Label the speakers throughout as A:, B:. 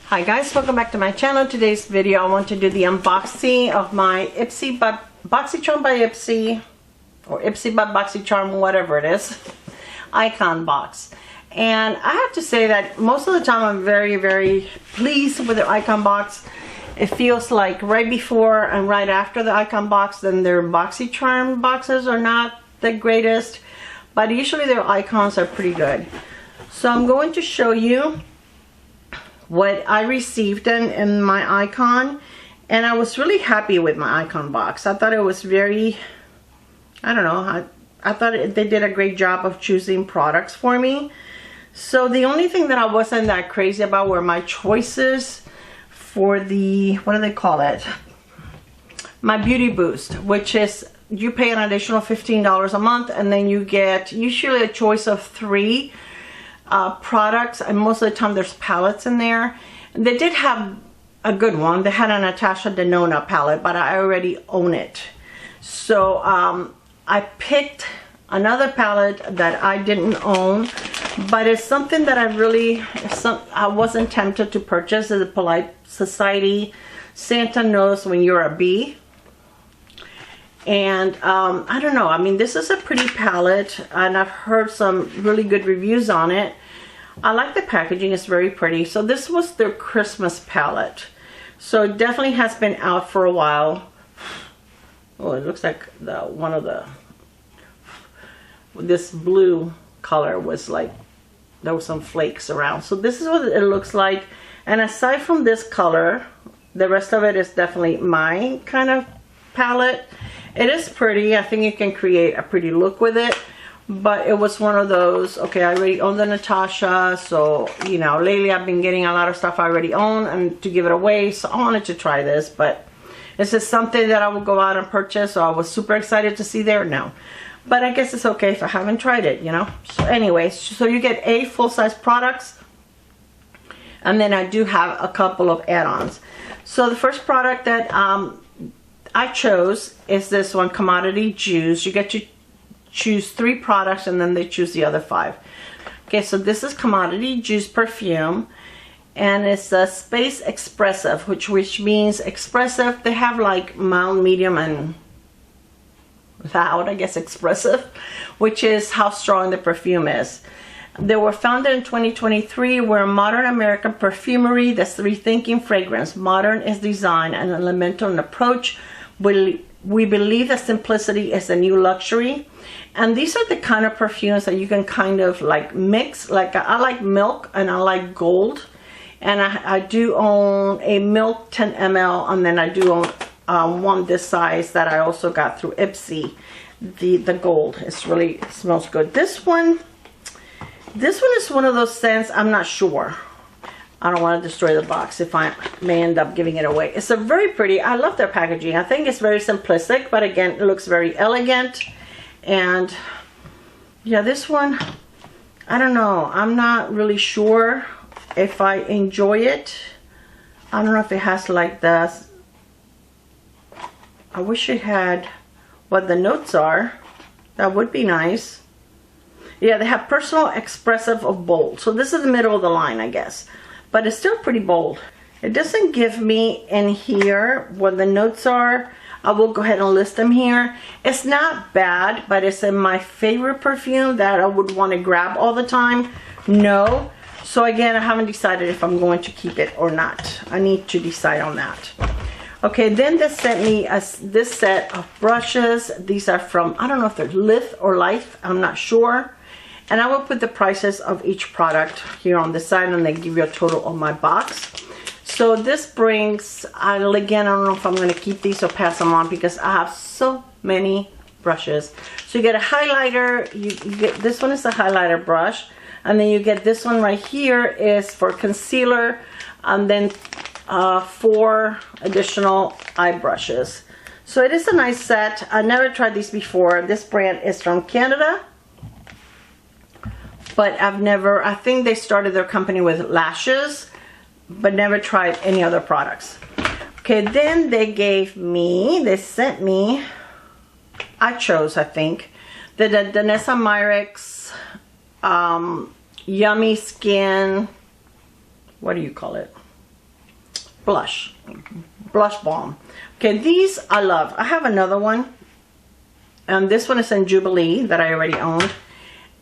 A: Hi guys, welcome back to my channel. Today's video I want to do the unboxing of my Boxycharm by Ipsy, or Ipsy by Boxycharm, whatever it is, icon box. And I have to say that most of the time I'm very pleased with the icon box. It feels like right before and right after the icon box, then their Boxycharm boxes are not the greatest, but usually their icons are pretty good. So I'm going to show you what I received in my icon, and I was really happy with my icon box. I thought it was very, I don't know, I thought they did a great job of choosing products for me. So the only thing that I wasn't that crazy about were my choices for the, what do they call it? My Beauty Boost, which is you pay an additional $15 a month, and then you get usually a choice of 3 products, and most of the time there's palettes in there. They did have a good one. They had a Natasha Denona palette, but I already own it. So I picked another palette that I didn't own, but it's something that I wasn't tempted to purchase. It's a Polite Society Santa Knows When You're a Bee. And I don't know, I mean, this is a pretty palette, and I've heard some really good reviews on it. I like the packaging, it's very pretty. So this was their Christmas palette. So it definitely has been out for a while. Oh, it looks like this blue color was like, there were some flakes around. So this is what it looks like. And aside from this color, the rest of it is definitely my kind of palette. It is pretty. I think you can create a pretty look with it, but it was one of those, okay, I already own the Natasha, so you know, lately I've been getting a lot of stuff I already own and to give it away, so I wanted to try this. But is this something that I will go out and purchase, so I was super excited to see there? No, but I guess it's okay if I haven't tried it, you know. So anyways, so you get 8 full-size products, and then I do have a couple of add-ons. So the first product that I chose is this one, Commodity Juice. You get to choose 3 products, and then they choose the other 5. Okay, so this is Commodity Juice perfume, and it's a Space Expressive, which means expressive. They have like mild, medium, and loud, I guess, expressive, which is how strong the perfume is. They were founded in 2023. We're a modern American perfumery that's rethinking fragrance. Modern is design and elemental in approach. We believe that simplicity is the new luxury. And these are the kind of perfumes that you can kind of like mix. Like I like milk and I like gold. And I do own a milk 10 ml, and then I do own one this size that I also got through Ipsy. The gold, it smells good. This one is one of those scents, I'm not sure. I don't want to destroy the box if I may end up giving it away. It's a very pretty, I love their packaging. I think it's very simplistic, but again, it looks very elegant. And yeah, this one, I don't know. I'm not really sure if I enjoy it. I don't know if it has like this. I wish it had what the notes are. That would be nice. Yeah, they have personal, expressive, of bold. So this is the middle of the line, I guess. But it's still pretty bold. It doesn't give me in here what the notes are. I will go ahead and list them here. It's not bad, but it's in my favorite perfume that I would want to grab all the time. No. So again, I haven't decided if I'm going to keep it or not. I need to decide on that. Okay, then they sent me this set of brushes. These are from, I don't know if they're Life or Life, I'm not sure. And I will put the prices of each product here on the side, and they give you a total of my box. So this brings, again, I don't know if I'm going to keep these or pass them on because I have so many brushes. So you get a highlighter, you get, this one is a highlighter brush, and then you get this one right here is for concealer, and then 4 additional eye brushes. So it is a nice set. I never tried these before. This brand is from Canada. But I think they started their company with lashes, but never tried any other products. Okay, then they sent me, I chose, I think, the Danessa Myricks Yummy Skin, what do you call it? blush balm. Okay, these I love. I have another one, and this one is in Jubilee that I already owned,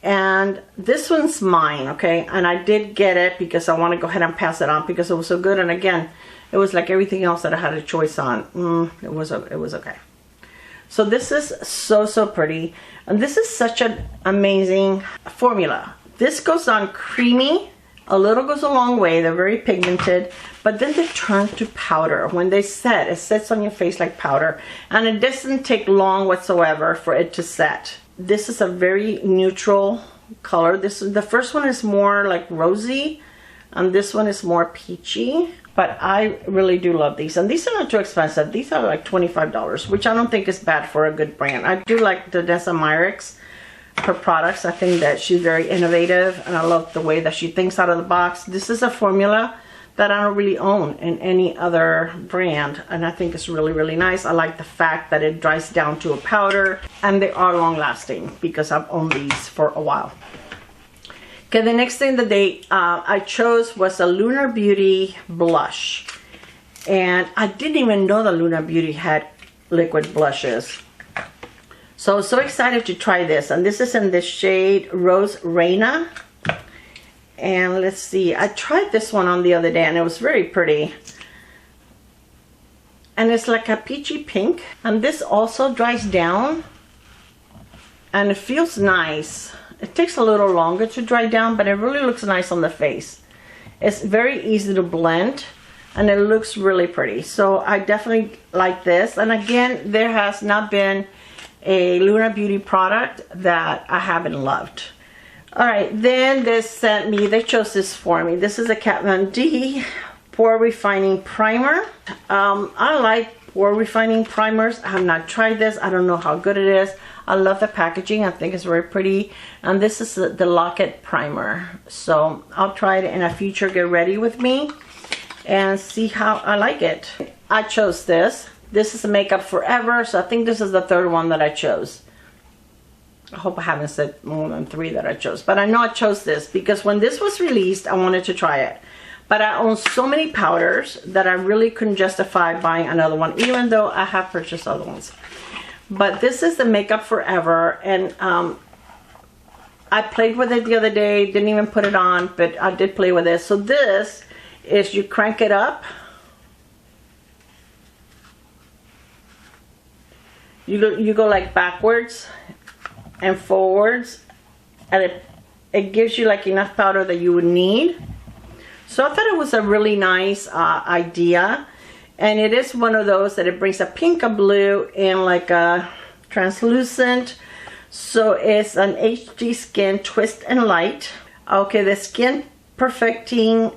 A: and this one's mine. Okay, and I did get it because I want to go ahead and pass it on because it was so good. And again, it was like everything else that I had a choice on. It was okay. So this is so pretty, and this is such an amazing formula. This goes on creamy. A little goes a long way. They're very pigmented, but then they turn to powder. When they set, it sets on your face like powder, and it doesn't take long whatsoever for it to set. This is a very neutral color. The first one is more like rosy, and this one is more peachy. But I really do love these, and these are not too expensive. These are like $25, which I don't think is bad for a good brand. I do like the Danessa Myricks, her products. I think that she's very innovative, and I love the way that she thinks out of the box. This is a formula that I don't really own in any other brand, and I think it's really nice. I like the fact that it dries down to a powder, and they are long lasting because I've owned these for a while. Okay, the next thing that I chose was a Lunar Beauty blush, and I didn't even know that Lunar Beauty had liquid blushes. So I was so excited to try this, and this is in the shade Rose Reina. And let's see, I tried this one on the other day, and it was very pretty. And it's like a peachy pink, and this also dries down, and it feels nice. It takes a little longer to dry down, but it really looks nice on the face. It's very easy to blend, and it looks really pretty. So I definitely like this. And again, there has not been a Lunar Beauty product that I haven't loved. All right, then they chose this for me. This is a Kat Von D Pore Refining Primer. I like pore refining primers. I have not tried this. I don't know how good it is. I love the packaging. I think it's very pretty. And this is the Locket Primer. So I'll try it in a future Get Ready with me and see how I like it. I chose this. This is a Makeup Forever. So I think this is the third one that I chose. I hope I haven't said more than 3 that I chose. But I know I chose this because when this was released, I wanted to try it. But I own so many powders that I really couldn't justify buying another one, even though I have purchased other ones. But this is the Makeup Forever, and I played with it the other day, didn't even put it on, but I did play with it. So this is, you crank it up, you go like backwards and forwards, and it gives you like enough powder that you would need. So I thought it was a really nice idea, and it is one of those that it brings a pink, a blue, and like a translucent. So it's an HD Skin Twist and Light. Okay, the Skin Perfecting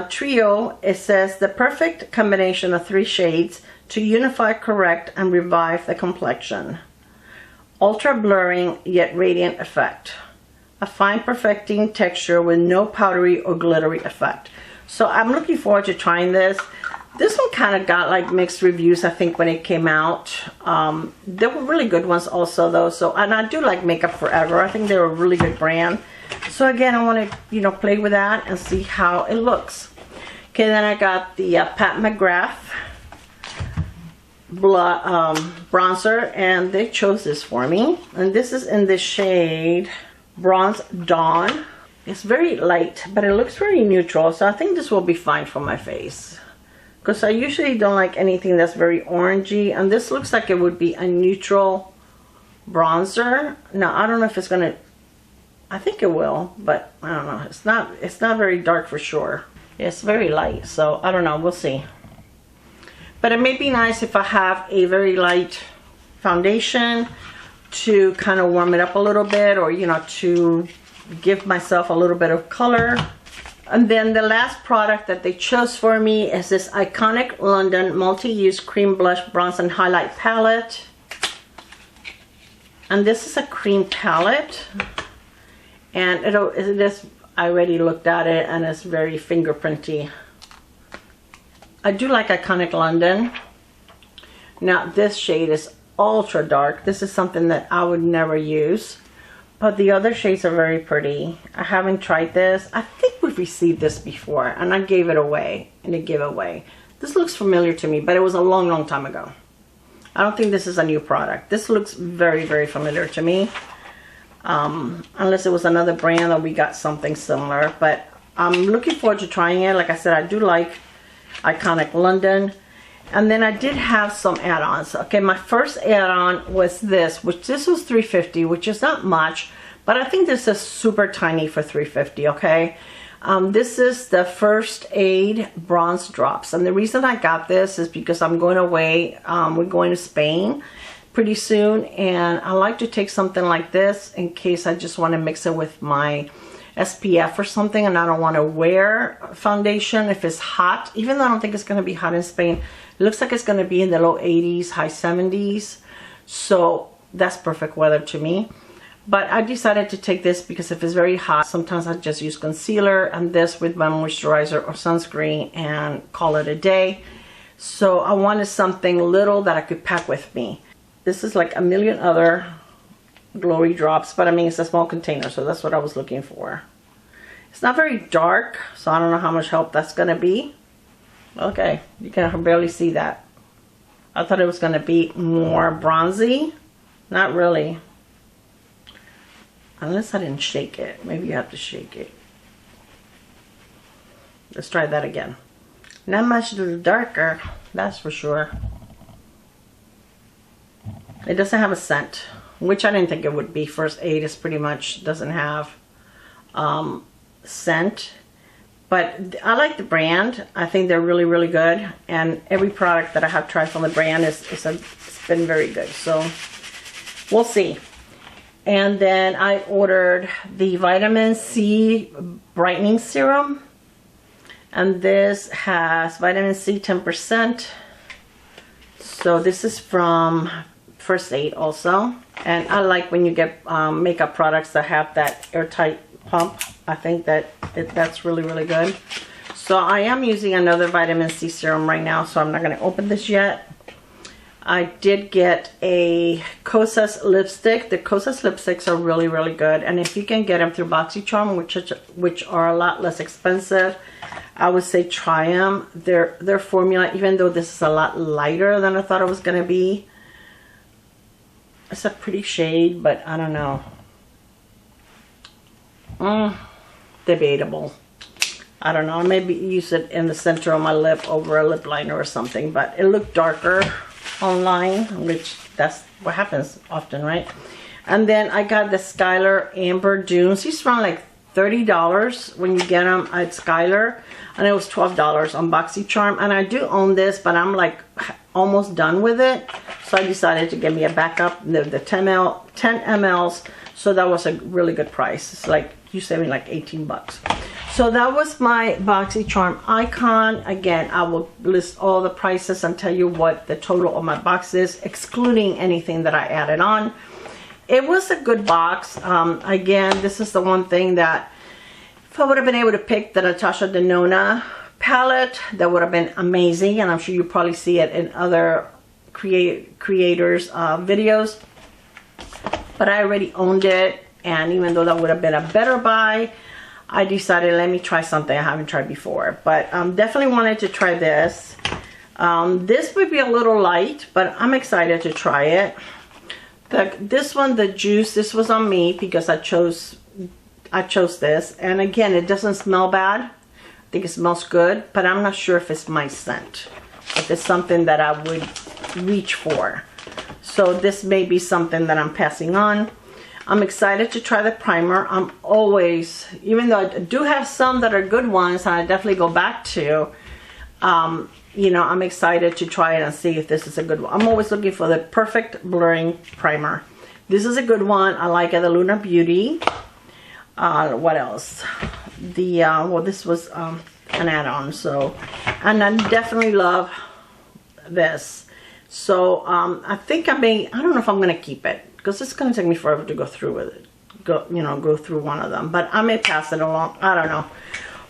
A: Trio, it says the perfect combination of 3 shades to unify, correct, and revive the complexion. Ultra blurring yet radiant effect. A fine perfecting texture with no powdery or glittery effect. So I'm looking forward to trying this. This one kind of got like mixed reviews, I think, when it came out. There were really good ones also though. So, and I do like Makeup Forever. I think they're a really good brand. So again, I want to, you know, play with that and see how it looks. Okay, then I got the Pat McGrath bronzer, and they chose this for me. And this is in the shade Bronze Dawn. It's very light, but it looks very neutral, so I think this will be fine for my face, because I usually don't like anything that's very orangey, and this looks like it would be a neutral bronzer. Now I don't know if it's gonna, I think it will, but I don't know. It's not very dark for sure. It's very light, so I don't know, we'll see. But it may be nice if I have a very light foundation to kind of warm it up a little bit, or you know, to give myself a little bit of color. And then the last product that they chose for me is this Iconic London Multi-Use Cream Blush Bronze and Highlight Palette. And this is a cream palette, and it is, I already looked at it, and it's very fingerprinty. I do like Iconic London. Now this shade is ultra dark. This is something that I would never use, but the other shades are very pretty. I haven't tried this. I think we've received this before, and I gave it away in a giveaway. This looks familiar to me, but it was a long time ago. I don't think this is a new product. This looks very, very familiar to me. Unless it was another brand or we got something similar. But I'm looking forward to trying it. Like I said, I do like Iconic London. And then I did have some add-ons. Okay, my first add-on was this, which this was $3.50, which is not much, but I think this is super tiny for $3.50, okay? This is the First Aid Bronze Drops. And the reason I got this is because I'm going away. We're going to Spain pretty soon. And I like to take something like this in case I just want to mix it with my SPF or something and I don't want to wear foundation if it's hot. Even though I don't think it's going to be hot in Spain. It looks like it's going to be in the low 80s, high 70s. So that's perfect weather to me. But I decided to take this because if it's very hot, sometimes I just use concealer and this with my moisturizer or sunscreen and call it a day. So I wanted something little that I could pack with me. This is like a million other glowy drops, but I mean it's a small container, so that's what I was looking for. It's not very dark, so I don't know how much help that's going to be. Okay, you can barely see that. I thought it was going to be more bronzy. Not really. Unless I didn't shake it. Maybe you have to shake it. Let's try that again. Not much darker, that's for sure. It doesn't have a scent, which I didn't think it would be. First Aid is pretty much doesn't have scent. But I like the brand. I think they're really, really good. And every product that I have tried from the brand it's been very good. So we'll see. And then I ordered the Vitamin C Brightening Serum. And this has Vitamin C 10%. So this is from First Aid also. And I like when you get makeup products that have that airtight pump. I think that's really, really good. So I am using another Vitamin C serum right now. So I'm not going to open this yet. I did get a Kosas lipstick. The Kosas lipsticks are really, really good. And if you can get them through Boxycharm, which are a lot less expensive, I would say try them. Their formula, even though this is a lot lighter than I thought it was going to be. It's a pretty shade, but I don't know. Debatable. I don't know. Maybe use it in the center of my lip over a lip liner or something. But it looked darker online, which that's what happens often, right? And then I got the Skylar Amber Dunes. These run like $30 when you get them at Skylar, and it was $12 on Boxycharm. And I do own this, but I'm like almost done with it, so I decided to get me a backup, the 10 mls. So that was a really good price. It's like you saving like 18 bucks. So that was my Boxycharm icon. Again, I will list all the prices and tell you what the total of my box is, excluding anything that I added on. It was a good box. Again, this is the one thing that if I would have been able to pick the Natasha Denona palette, that would have been amazing. And I'm sure you probably see it in other creators' videos. But I already owned it. And even though that would have been a better buy, I decided let me try something I haven't tried before. But definitely wanted to try this. This would be a little light, but I'm excited to try it. This one, the juice, this was on me because I chose this. And again, it doesn't smell bad. I think it smells good, but I'm not sure if it's my scent. If it's something that I would reach for. So this may be something that I'm passing on. I'm excited to try the primer. I'm always, even though I do have some that are good ones and I definitely go back to, you know, I'm excited to try it and see if this is a good one. I'm always looking for the perfect blurring primer. This is a good one. I like it, the Lunar Beauty. What else? Well, this was an add-on, so, and I definitely love this. So I think I don't know if I'm going to keep it, because it's going to take me forever to go through with it. Go through one of them. But I may pass it along. I don't know.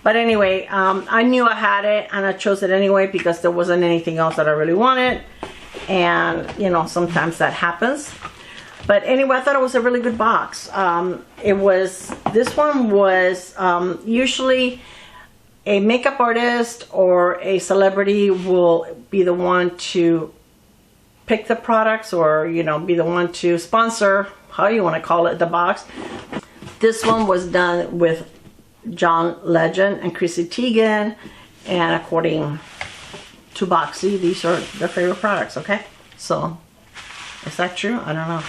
A: But anyway, I knew I had it, and I chose it anyway because there wasn't anything else that I really wanted. And, you know, sometimes that happens. But anyway, I thought it was a really good box. This one was usually a makeup artist or a celebrity will be the one to pick the products, or you know, be the one to sponsor, how you want to call it, the box. This one was done with John Legend and Chrissy Teigen, and according to Boxy, these are their favorite products. Okay, so is that true? I don't know,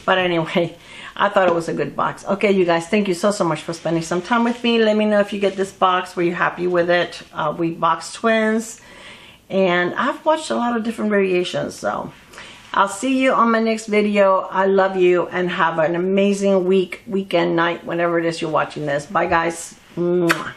A: but anyway, I thought it was a good box. Okay, you guys, thank you so much for spending some time with me. Let me know if you get this box, were you happy with it? We boxed twins, and I've watched a lot of different variations, so I'll see you on my next video. I love you, and have an amazing week, weekend, night, whenever it is you're watching this. Bye, guys. Mwah.